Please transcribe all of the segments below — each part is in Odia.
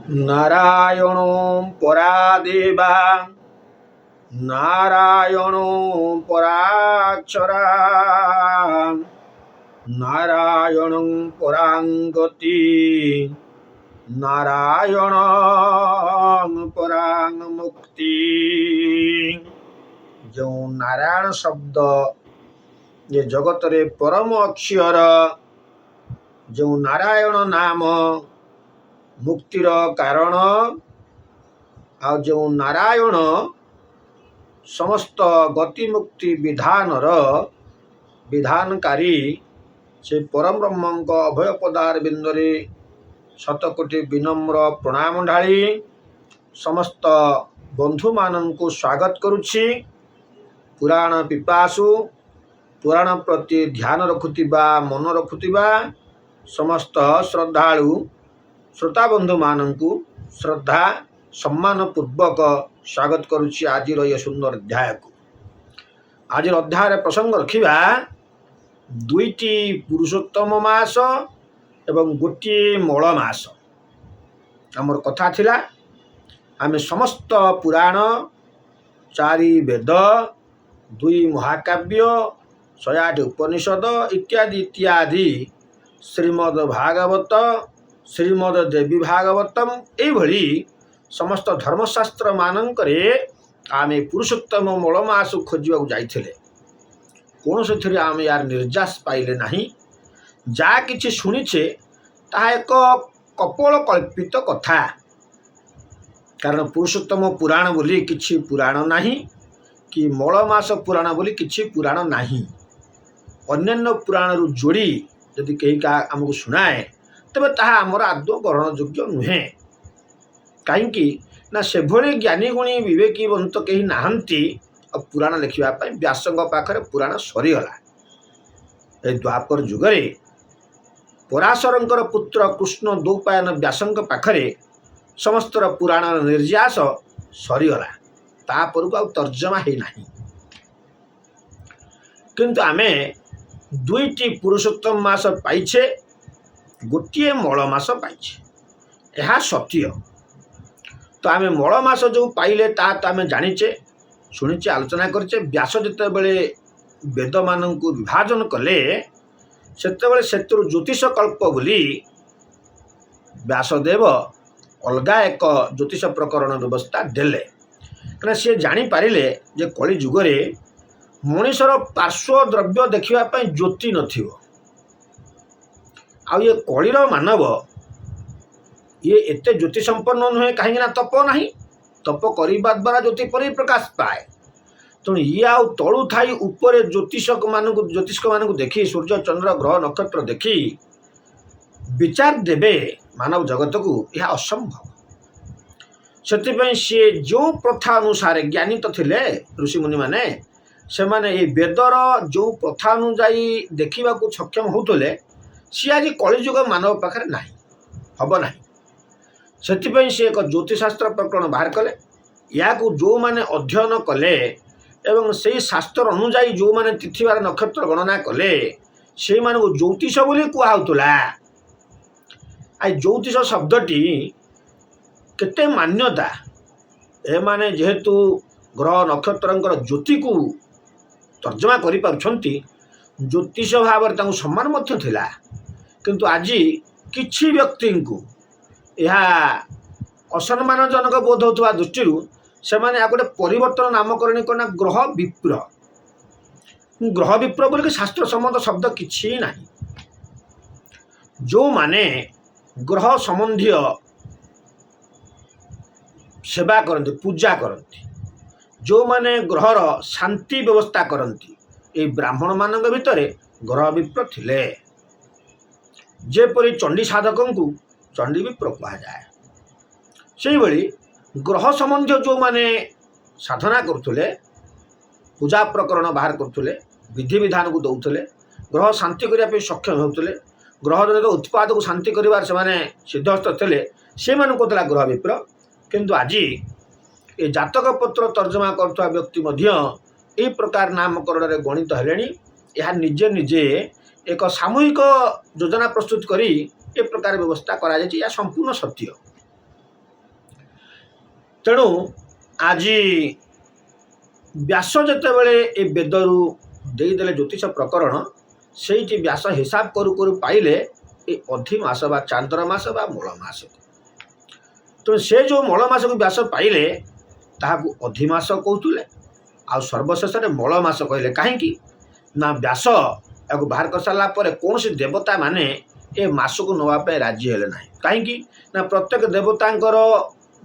नारायणो परादेवा नारायणो पराक्षरा नारायणं परांगति नारायणं परांग मुक्ति। जो नारायण शब्द ये जगत रे परम अक्षर जो नारायण नाम मुक्तिर कारण आ जो नारायण समस्त गति मुक्ति विधानर विधानकारी से परम ब्रह्म अभय पदार बिंदुरे शतकोटि विनम्र प्रणाम ढाली समस्त बंधु माननकु स्वागत करुछि। पुराण पिपासु पुराण प्रति ध्यान रखुतिबा मन रखुतिबा समस्त श्रद्धालु श्रोता बंधु माननकु श्रद्धा सम्मान पूर्वक स्वागत करुछि आज ये सुंदर अध्याय को। आज अध्याय प्रसंग रखिबा दुईटी पुरुषोत्तम मास एवं गोटे मल मास। आमर कथा थिला आमे समस्त पुराण चारि वेद दुई महाकाव्य 108 उपनिषद इत्यादि इत्यादि श्रीमद् भागवत श्रीमद् देवी भागवतम एभली समस्त धर्मशास्त्र मानकरे आमे पुरुषोत्तम मलमास खोजा जाइथिले। कौन से आमे यार निर्जास पाइले नहीं। जा किछि शुणिछे ता एक कपोल कल्पित कथा। कारण पुरुषोत्तम पुराण बोली किछि पुराण नहीं कि मलमास पुराण बोली किछि पुराण नहीं। अन्यान्य पुराण रु जोड़ी यदि कहीं का आमको शुणाए तेबे ताहा आमर आदौ ग्रहण योग्य नुहे। कहीं ना से भली ज्ञानी गुणी विवेकीवंत कहीं नाहंती पुराण लिखा व्यासंग पाखरे पुराण सरीगला। ए द्वापर जुगरे पराशरंकर पुत्र कृष्ण द्वैपायन व्यासंग पाखरे समस्त पुराण निर्यास सरीगला। तापर को तर्जमा है नहीं। किंतु आमे दुईटी पुरुषोत्तम मास पाइछे गोटे मल मास पाइछे यह सत्य। तो आमे मल मास जो पाइले ता तो आमे जानिचे शुणिचे आलोचना करचे। व्यास जिते बड़े वेद मान को विभाजन कले सेते सेतु ज्योतिष कल्प बोली व्यासदेव अलगा एक ज्योतिष प्रकरण व्यवस्था देले। कहीं सी जानी पारिले जे कली जुगरे मनीषर पार्श्व द्रव्य देखा ज्योति नथिबो। आ ये कलीर मानव ये एते ज्योति संपन्न नुहे कहीं तप नहीं। तप करने द्वारा ज्योति परिप्रकाश पाए। तेणु ये आउ तलु थाई ऊपर ज्योतिषक मान देखी सूर्य चंद्र ग्रह नक्षत्र देखी विचार देवे मानव जगत को यह असंभव। से सी जो प्रथा अनुसार ज्ञानी तो थिले ऋषि मुनि माने से माने ये वेदर जो प्रथा अनुजाई देखा सक्षम होते सी आज कलिजुग मानव पाखे ना हम ना। से सी एक ज्योतिषशास्त्र प्रकरण बाहर कले। या जो माने अध्ययन कले एवं से शास्त्र अनुजाई जो माने तिथिवार नक्षत्र गणना कले से मान ज्योतिष बोली कहला। आ ज्योतिष शब्दटी केते मान्यता ए माने जेहेतु ग्रह नक्षत्र ज्योति को तर्जमा करि पारुछंती ज्योतिष भाव सम्मान मध्य थिला। किंतु आज किछि व्यक्ति को यह असम्मानजनक बोध होता दृष्टि से मैंने गोटे परिवर्तन नामकरण करना ग्रह विप्र। ग्रह विप्र बोल शास्त्र संबंध शब्द किछि नहीं। जो माने ग्रह संबंधी सेवा करती पूजा करती जो माने ग्रहर शांति व्यवस्था करती ये ब्राह्मण मान भितर ग्रह विप्र थिले। जेपरी चंडी साधक को चंडी विप्र कहा जाए से भली ग्रह संबंधी जो माने साधना करथुले पूजा प्रकरण बाहर करथुले विधि विधान को दौले ग्रह शांति करने सक्षम होते ग्रह जनित उत्पाद को शांति कर सिद्धहस्त थे से कहला ग्रह विप्र। किंतु आज ये जातक पत्र तर्जमा करुवा व्यक्ति मध्य ए प्रकार नामकरण में गणित हेले। यह निजे निजे एक सामूहिक योजना प्रस्तुत करी ए प्रकार व्यवस्था करा संपूर्ण सत्य। ତେଣୁ ଆଜି ବ୍ୟାସ ଯେତେବେଳେ ଏ ବେଦରୁ ଦେଇଦେଲେ ଜ୍ୟୋତିଷ ପ୍ରକରଣ, ସେଇଠି ବ୍ୟାସ ହିସାବ କରୁ କରୁ ପାଇଲେ ଏ ଅଧି ମାସ ବା ଚାନ୍ଦ୍ର ମାସ ବା ମଳ ମାସ। ତେଣୁ ସେ ଯେଉଁ ମଳ ମାସକୁ ବ୍ୟାସ ପାଇଲେ ତାହାକୁ ଅଧି ମାସ କହୁଥିଲେ, ଆଉ ସର୍ବଶେଷରେ ମଳ ମାସ କହିଲେ। କାହିଁକି ନା ବ୍ୟାସ ଏହାକୁ ବାହାର କରିସାରିଲା ପରେ କୌଣସି ଦେବତା ମାନେ ଏ ମାସକୁ ନେବା ପାଇଁ ରାଜି ହେଲେ ନାହିଁ। କାହିଁକି ନା ପ୍ରତ୍ୟେକ ଦେବତାଙ୍କର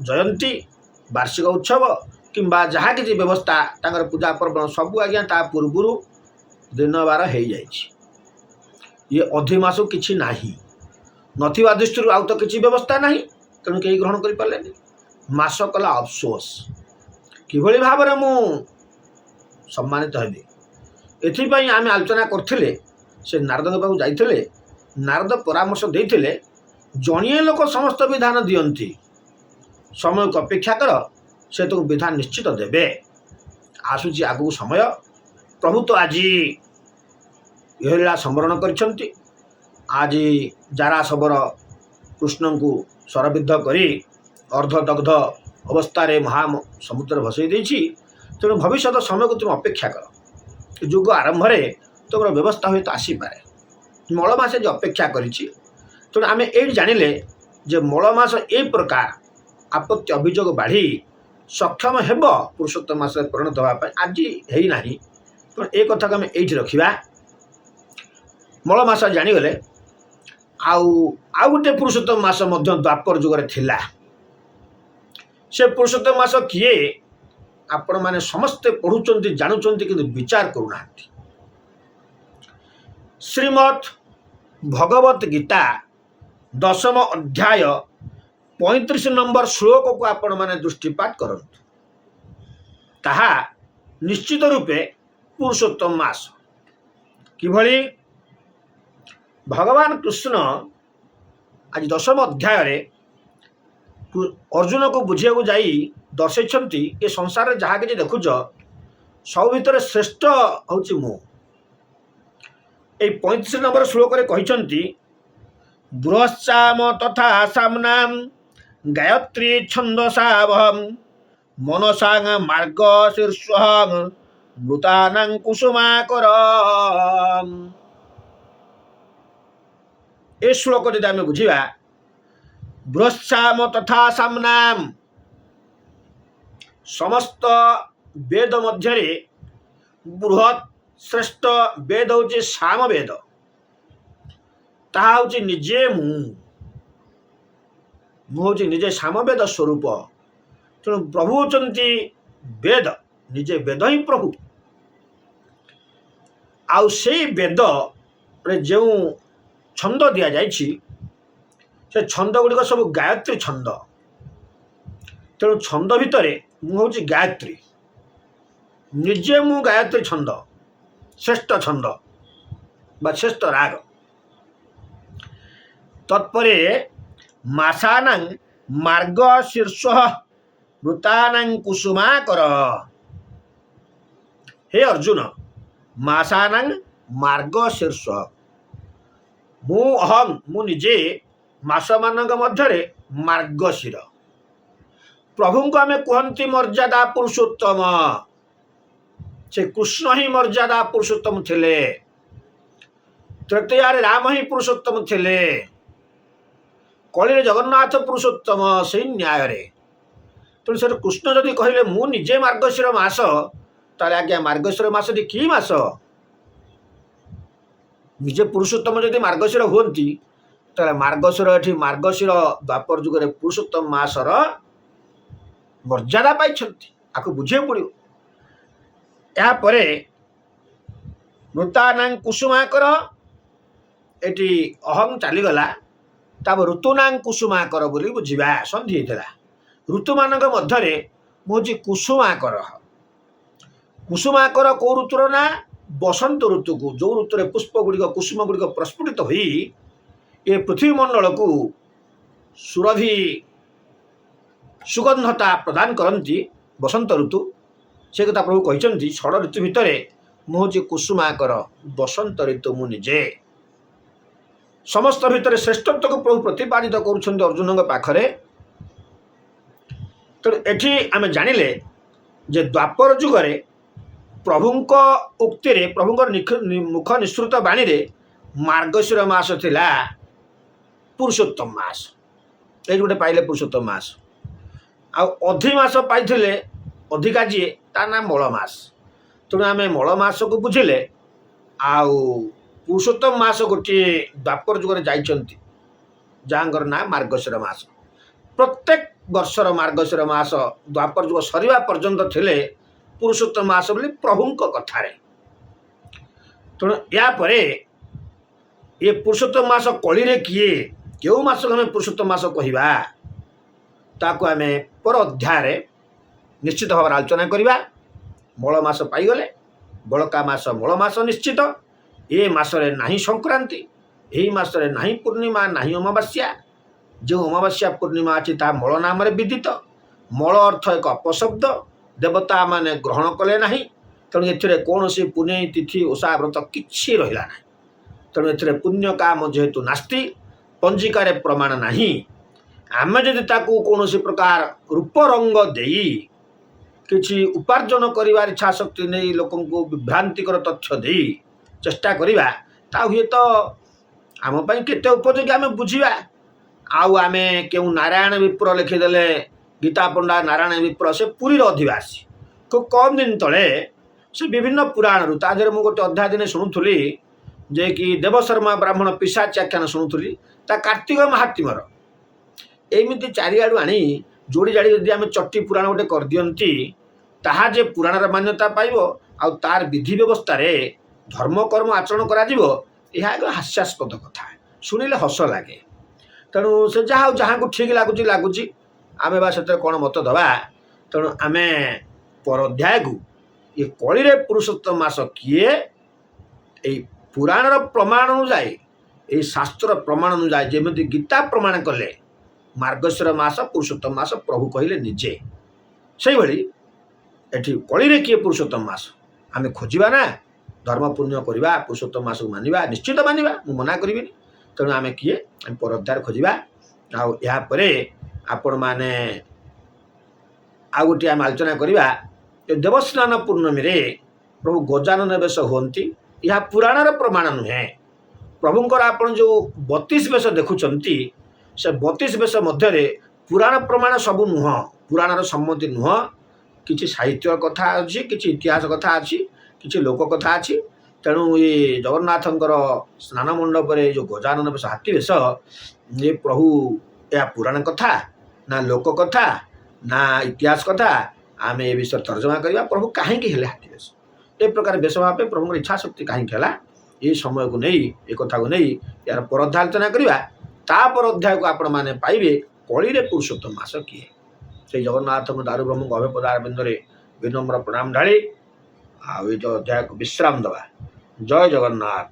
ଜୟନ୍ତୀ, ବାର୍ଷିକ ଉତ୍ସବ କିମ୍ବା ଯାହା କିଛି ବ୍ୟବସ୍ଥା ତାଙ୍କର ପୂଜା ପର୍ବ ସବୁ ଆଜ୍ଞା ତା ପୂର୍ବରୁ ଦିନବାର ହେଇଯାଇଛି। ଇଏ ଅଧି ମାସକୁ କିଛି ନାହିଁ, ନଥିବା ଦୃଷ୍ଟିରୁ ଆଉ ତ କିଛି ବ୍ୟବସ୍ଥା ନାହିଁ, ତେଣୁ କେହି ଗ୍ରହଣ କରିପାରିଲେନି। ମାସ କଲା ଅଫସୋସ, କିଭଳି ଭାବରେ ମୁଁ ସମ୍ମାନିତ ହେବି। ଏଥିପାଇଁ ଆମେ ଆଲୋଚନା କରିଥିଲେ, ସେ ନାରଦଙ୍କ ପାଖକୁ ଯାଇଥିଲେ, ନାରଦ ପରାମର୍ଶ ଦେଇଥିଲେ, ଜଣିଏ ଲୋକ ସମସ୍ତ ବିଧାନ ଦିଅନ୍ତି, ସମୟକୁ ଅପେକ୍ଷା କର, ସେ ତାକୁ ବିଧାନ ନିଶ୍ଚିତ ଦେବେ। ଆସୁଛି ଆଗକୁ ସମୟ। ପ୍ରଭୁ ତ ଆଜି ଇହଲୀଳା ସମ୍ବରଣ କରିଛନ୍ତି। ଆଜି ଜାରାଶବର କୃଷ୍ଣଙ୍କୁ ଶରବିଦ୍ଧ କରି ଅର୍ଦ୍ଧଦଗ୍ଧ ଅବସ୍ଥାରେ ମହା ସମୁଦ୍ରରେ ଭସେଇ ଦେଇଛି। ତେଣୁ ଭବିଷ୍ୟତ ସମୟକୁ ତୁମେ ଅପେକ୍ଷା କର, ଯୁଗ ଆରମ୍ଭରେ ତୁମର ବ୍ୟବସ୍ଥା ହୁଏତ ଆସିପାରେ। ମଳ ମାସ ଯେ ଅପେକ୍ଷା କରିଛି, ତେଣୁ ଆମେ ଏଇଠି ଜାଣିଲେ ଯେ ମଳ ମାସ ଏଇ ପ୍ରକାର ଆପତ୍ତି ଅଭିଯୋଗ ବାଢ଼ି ସକ୍ଷମ ହେବ ପୁରୁଷୋତ୍ତମ ମାସରେ ପରିଣତ ହେବା ପାଇଁ। ଆଜି ହେଇନାହିଁ, ତେଣୁ ଏ କଥାକୁ ଆମେ ଏଇଠି ରଖିବା। ମଳ ମାସ ଜାଣିଗଲେ ଆଉ ଗୋଟିଏ ପୁରୁଷୋତ୍ତମ ମାସ ମଧ୍ୟ ଦ୍ୱାପର ଯୁଗରେ ଥିଲା। ସେ ପୁରୁଷୋତ୍ତମ ମାସ କିଏ ଆପଣମାନେ ସମସ୍ତେ ପଢ଼ୁଛନ୍ତି, ଜାଣୁଛନ୍ତି, କିନ୍ତୁ ବିଚାର କରୁନାହାନ୍ତି। ଶ୍ରୀମଦ୍ ଭଗବତ ଗୀତା 10ମ ଅଧ୍ୟାୟ 35 ନମ୍ବର ଶ୍ଲୋକକୁ ଆପଣମାନେ ଦୃଷ୍ଟିପାତ କରନ୍ତୁ। ତାହା ନିଶ୍ଚିତ ରୂପେ ପୁରୁଷୋତ୍ତମ ମାସ। କିଭଳି ଭଗବାନ କୃଷ୍ଣ ଆଜି 10ମ ଅଧ୍ୟାୟରେ ଅର୍ଜୁନକୁ ବୁଝିବାକୁ ଯାଇ ଦର୍ଶାଇଛନ୍ତି, ଏ ସଂସାରରେ ଯାହା କିଛି ଦେଖୁଛ ସବୁ ଭିତରେ ଶ୍ରେଷ୍ଠ ହେଉଛି ମୁଁ। ଏଇ 35 ନମ୍ବର ଶ୍ଲୋକରେ କହିଛନ୍ତି, ବୃହଶ୍ଚାମ ତଥା ସାମ୍ନାମ ଗାୟତ୍ରୀ ଛନ୍ଦସାବହଂ ମନସାଂ ମାର୍ଗ ଶୀର୍ଷଂ ମୃତାନାଂ କୁସୁମାକରଂ। ଏ ଶ୍ଲୋକ ଯଦି ଆମେ ବୁଝିବା, ବୃହଶ୍ଚାମ ତଥା ସାମ୍ନାମ, ସମସ୍ତ ବେଦ ମଧ୍ୟରେ ବୃହତ ଶ୍ରେଷ୍ଠ ବେଦ ହେଉଛି ସାମ ବେଦ। ତାହା ହେଉଛି ନିଜେ ମୁଁ ହେଉଛି ନିଜେ ସାମବେଦ ସ୍ୱରୂପ। ତେଣୁ ପ୍ରଭୁ ହେଉଛନ୍ତି ବେଦ, ନିଜେ ବେଦ ହିଁ ପ୍ରଭୁ। ଆଉ ସେଇ ବେଦରେ ଯେଉଁ ଛନ୍ଦ ଦିଆଯାଇଛି, ସେ ଛନ୍ଦ ଗୁଡ଼ିକ ସବୁ ଗାୟତ୍ରୀ ଛନ୍ଦ। ତେଣୁ ଛନ୍ଦ ଭିତରେ ମୁଁ ହେଉଛି ଗାୟତ୍ରୀ, ନିଜେ ମୁଁ ଗାୟତ୍ରୀ ଛନ୍ଦ, ଶ୍ରେଷ୍ଠ ଛନ୍ଦ ବା ଶ୍ରେଷ୍ଠ ରାଗ। ତତ୍ପରେ ମାସାନାଂ ମାର୍ଗ ଶୀର୍ଷ ମୃତାନାଂ କୁସୁମାକର। ହେ ଅର୍ଜୁନ, ମାସାନାଂ ମାର୍ଗ ଶୀର୍ଷ, ମୁଁ ଅହଂ, ମୁଁ ନିଜେ ମାସମାନଙ୍କ ମଧ୍ୟରେ ମାର୍ଗଶିର। ପ୍ରଭୁଙ୍କୁ ଆମେ କୁହନ୍ତି ମର୍ଯ୍ୟାଦା ପୁରୁଷୋତ୍ତମ। ସେ କୃଷ୍ଣ ହିଁ ମର୍ଯ୍ୟାଦା ପୁରୁଷୋତ୍ତମ ଥିଲେ। ତ୍ରେତୟାରେ ରାମ ହିଁ ପୁରୁଷୋତ୍ତମ ଥିଲେ, କଳିରେ ଜଗନ୍ନାଥ ପୁରୁଷୋତ୍ତମ ସେଇ ନ୍ୟାୟରେ। ତେଣୁ ସେଠି କୃଷ୍ଣ ଯଦି କହିଲେ ମୁଁ ନିଜେ ମାର୍ଗଶିର ମାସ, ତାହେଲେ ଆଜ୍ଞା ମାର୍ଗଶିର ମାସଟି କି ମାସ? ନିଜେ ପୁରୁଷୋତ୍ତମ ଯଦି ମାର୍ଗଶିର ହୁଅନ୍ତି, ତାହେଲେ ମାର୍ଗଶିର ଏଠି ମାର୍ଗଶିର ଦ୍ୱାପର ଯୁଗରେ ପୁରୁଷୋତ୍ତମ ମାସର ମର୍ଯ୍ୟାଦା ପାଇଛନ୍ତି। ଆକୁ ବୁଝିବାକୁ ପଡ଼ିବ। ଏହାପରେ ମୃତାନାଂ କୁସୁମାକର, ଏଠି ଅହଂ ଚାଲିଗଲା, ତାପରେ ଋତୁନାଂ କୁସୁମାକର ବୋଲି ବୁଝିବା। ସନ୍ଧି ହେଇଥିଲା। ଋତୁମାନଙ୍କ ମଧ୍ୟରେ ମୁଁ ହେଉଛି କୁସୁମାକର। କୁସୁମାକର କେଉଁ ଋତୁର ନା ବସନ୍ତ ଋତୁକୁ, ଯେଉଁ ଋତୁରେ ପୁଷ୍ପ ଗୁଡ଼ିକ କୁସୁମ ଗୁଡ଼ିକ ପ୍ରସ୍ଫୁଟିତ ହୋଇ ଏ ପୃଥିବୀ ମଣ୍ଡଳକୁ ସୁରଭି ସୁଗନ୍ଧତା ପ୍ରଦାନ କରନ୍ତି, ବସନ୍ତ ଋତୁ। ସେ କଥା ପ୍ରଭୁ କହିଛନ୍ତି, ଷଡ଼ ଋତୁ ଭିତରେ ମୁଁ ହେଉଛି କୁସୁମାକର, ବସନ୍ତ ଋତୁ ମୁଁ ନିଜେ। ସମସ୍ତ ଭିତରେ ଶ୍ରେଷ୍ଠତ୍ୱକୁ ପ୍ରଭୁ ପ୍ରତିପାଦିତ କରୁଛନ୍ତି ଅର୍ଜୁନଙ୍କ ପାଖରେ। ତେଣୁ ଏଠି ଆମେ ଜାଣିଲେ ଯେ ଦ୍ୱାପର ଯୁଗରେ ପ୍ରଭୁଙ୍କ ଉକ୍ତିରେ ପ୍ରଭୁଙ୍କର ମୁଖ ନିଃସୃତ ବାଣୀରେ ମାର୍ଗଶିର ମାସ ଥିଲା ପୁରୁଷୋତ୍ତମ ମାସ। ଏଇଠି ଗୋଟେ ପାଇଲେ ପୁରୁଷୋତ୍ତମ ମାସ। ଆଉ ଅଧିମାସ ପାଇଥିଲେ ଅଧିକା ଯିଏ ତା ନାଁ ମଳ ମାସ। ତେଣୁ ଆମେ ମଳ ମାସକୁ ବୁଝିଲେ ଆଉ ପୁରୁଷୋତ୍ତମ ମାସ ଗୋଟିଏ ଦ୍ୱାପର ଯୁଗରେ ଯାଇଛନ୍ତି ଯାହାଙ୍କର ନାଁ ମାର୍ଗଶିର ମାସ। ପ୍ରତ୍ୟେକ ବର୍ଷର ମାର୍ଗଶିର ମାସ ଦ୍ୱାପର ଯୁଗ ସରିବା ପର୍ଯ୍ୟନ୍ତ ଥିଲେ ପୁରୁଷୋତ୍ତମ ମାସ ବୋଲି ପ୍ରଭୁଙ୍କ କଥାରେ। ତେଣୁ ଏହାପରେ ଏ ପୁରୁଷୋତ୍ତମ ମାସ କଳିରେ କିଏ କେଉଁ ମାସକୁ ଆମେ ପୁରୁଷୋତ୍ତମ ମାସ କହିବା ତାକୁ ଆମେ ପର ଅଧ୍ୟାୟରେ ନିଶ୍ଚିତ ଭାବରେ ଆଲୋଚନା କରିବା। ମଳ ମାସ ପାଇଗଲେ ବଳକା ମାସ ମଳ ମାସ ନିଶ୍ଚିତ। ଏ ମାସରେ ନାହିଁ ସଂକ୍ରାନ୍ତି, ଏହି ମାସରେ ନାହିଁ ପୂର୍ଣ୍ଣିମା, ନାହିଁ ଅମାବାସ୍ୟା। ଯେଉଁ ଅମାବାସ୍ୟା ପୂର୍ଣ୍ଣିମା ଅଛି ତାହା ମଳ ନାମରେ ବିଦିତ। ମଳ ଅର୍ଥ ଏକ ଅପଶବ୍ଦ, ଦେବତାମାନେ ଗ୍ରହଣ କଲେ ନାହିଁ। ତେଣୁ ଏଥିରେ କୌଣସି ପୁନେଇ ତିଥି ଓଷା ବ୍ରତ କିଛି ରହିଲା ନାହିଁ। ତେଣୁ ଏଥିରେ ପୁଣ୍ୟ କାମ ଯେହେତୁ ନାସ୍ତି, ପଞ୍ଜିକାରେ ପ୍ରମାଣ ନାହିଁ। ଆମେ ଯଦି ତାକୁ କୌଣସି ପ୍ରକାର ରୂପ ରଙ୍ଗ ଦେଇ କିଛି ଉପାର୍ଜନ କରିବାର ଇଚ୍ଛା ଶକ୍ତି ନେଇ ଲୋକଙ୍କୁ ବିଭ୍ରାନ୍ତିକର ତଥ୍ୟ ଦେଇ ଚେଷ୍ଟା କରିବା, ତା ହୁଏତ ଆମ ପାଇଁ କେତେ ଉପଯୋଗୀ ଆମେ ବୁଝିବା। ଆଉ ଆମେ କେଉଁ ନାରାୟଣ ବିପ୍ର ଲେଖିଦେଲେ ଗୀତା ପଣ୍ଡା ନାରାୟଣ ବିପ୍ର, ସେ ପୁରୀର ଅଧିବାସୀ। ଖୁବ୍ କମ୍ ଦିନ ତଳେ ସେ ବିଭିନ୍ନ ପୁରାଣରୁ ତା ଦେହରେ ମୁଁ ଗୋଟେ ଅଧ୍ୟାୟ ଦିନେ ଶୁଣୁଥିଲି ଯେ କି ଦେବଶର୍ମା ବ୍ରାହ୍ମଣ ପିଶାଚି ଆଖ୍ୟାନ ଶୁଣୁଥିଲି ତା କାର୍ତ୍ତିକ ମାହାତ୍ମ୍ୟର। ଏମିତି ଚାରିଆଡ଼ୁ ଆଣି ଯୋଡ଼ି ଜାଡ଼ି ଯଦି ଆମେ ଚଟି ପୁରାଣ ଗୋଟେ କରିଦିଅନ୍ତି, ତାହା ଯେ ପୁରାଣର ମାନ୍ୟତା ପାଇବ ଆଉ ତାର ବିଧି ବ୍ୟବସ୍ଥାରେ ଧର୍ମକର୍ମ ଆଚରଣ କରାଯିବ, ଏହା ଏକ ହାସ୍ୟାସ୍ପଦ କଥା, ଶୁଣିଲେ ହସ ଲାଗେ। ତେଣୁ ସେ ଯାହା ଯାହାଙ୍କୁ ଠିକ୍ ଲାଗୁଛି ଆମେ ବା ସେଥିରେ କ'ଣ ମତ ଦେବା। ତେଣୁ ଆମେ ପର ଅଧ୍ୟାୟକୁ ଏ କଳିରେ ପୁରୁଷୋତ୍ତମ ମାସ କିଏ, ଏଇ ପୁରାଣର ପ୍ରମାଣ ଅନୁଯାୟୀ, ଏଇ ଶାସ୍ତ୍ର ପ୍ରମାଣ ଅନୁଯାୟୀ ଯେମିତି ଗୀତା ପ୍ରମାଣ କଲେ ମାର୍ଗଶିର ମାସ ପୁରୁଷୋତ୍ତମ ମାସ ପ୍ରଭୁ କହିଲେ ନିଜେ, ସେଇଭଳି ଏଠି କଳିରେ କିଏ ପୁରୁଷୋତ୍ତମ ମାସ ଆମେ ଖୋଜିବା ନା। ଧର୍ମ ପୁଣ୍ୟ କରିବା, ପୁରୁଷୋତ୍ତମ ମାସକୁ ମାନିବା, ନିଶ୍ଚିତ ମାନିବା, ମୁଁ ମନା କରିବିନି। ତେଣୁ ଆମେ କିଏ ଆମେ ପର ଅଧ୍ୟାୟରେ ଖୋଜିବା। ଆଉ ଏହାପରେ ଆପଣମାନେ ଆଉ ଗୋଟିଏ ଆମେ ଆଲୋଚନା କରିବା ଦେବସ୍ନାନ ପୂର୍ଣ୍ଣମୀରେ ପ୍ରଭୁ ଗଜାନନ ବେଶ ହୁଅନ୍ତି। ଏହା ପୁରାଣର ପ୍ରମାଣ ନୁହେଁ। ପ୍ରଭୁଙ୍କର ଆପଣ ଯେଉଁ 32 ବେଶ ଦେଖୁଛନ୍ତି, ସେ 32 ବେଶ ମଧ୍ୟରେ ପୁରାଣ ପ୍ରମାଣ ସବୁ ନୁହଁ, ପୁରାଣର ସମ୍ମତି ନୁହଁ। କିଛି ସାହିତ୍ୟ କଥା ଅଛି, କିଛି ଇତିହାସ କଥା ଅଛି, କିଛି ଲୋକ କଥା ଅଛି। ତେଣୁ ଏ ଜଗନ୍ନାଥଙ୍କର ସ୍ନାନ ମଣ୍ଡପରେ ଯେଉଁ ଗଜାନନ ବେଶ ହାତୀ ବେଶ, ଏ ପ୍ରଭୁ ଏହା ପୁରାଣ କଥା ନା ଲୋକ କଥା ନା ଇତିହାସ କଥା, ଆମେ ଏ ବିଷୟରେ ତର୍ଜମା କରିବା। ପ୍ରଭୁ କାହିଁକି ହେଲେ ହାତୀ ବେଶ, ଏ ପ୍ରକାର ବେଶ ହେବା ପାଇଁ ପ୍ରଭୁଙ୍କର ଇଚ୍ଛା ଶକ୍ତି କାହିଁକି ହେଲା, ଏ ସମୟକୁ ନେଇ ଏ କଥାକୁ ନେଇ ଏହାର ପର ଅଧ୍ୟାୟ ଆଲୋଚନା କରିବା। ତାପର ଅଧ୍ୟାୟକୁ ଆପଣମାନେ ପାଇବେ କଳିରେ ପୁରୁଷୋତ୍ତମ ମାସ କିଏ। ସେଇ ଜଗନ୍ନାଥଙ୍କ ଦାରୁ ବ୍ରହ୍ମଙ୍କ ଅଭୟପଦାର ବିନ୍ଦରେ ବିନମ୍ର ପ୍ରଣାମ ଢାଳି ଆଉ ଏ ଯେଉଁ ଅଧ୍ୟାୟକୁ ବିଶ୍ରାମ ଦେବା। ଜୟ ଜଗନ୍ନାଥ।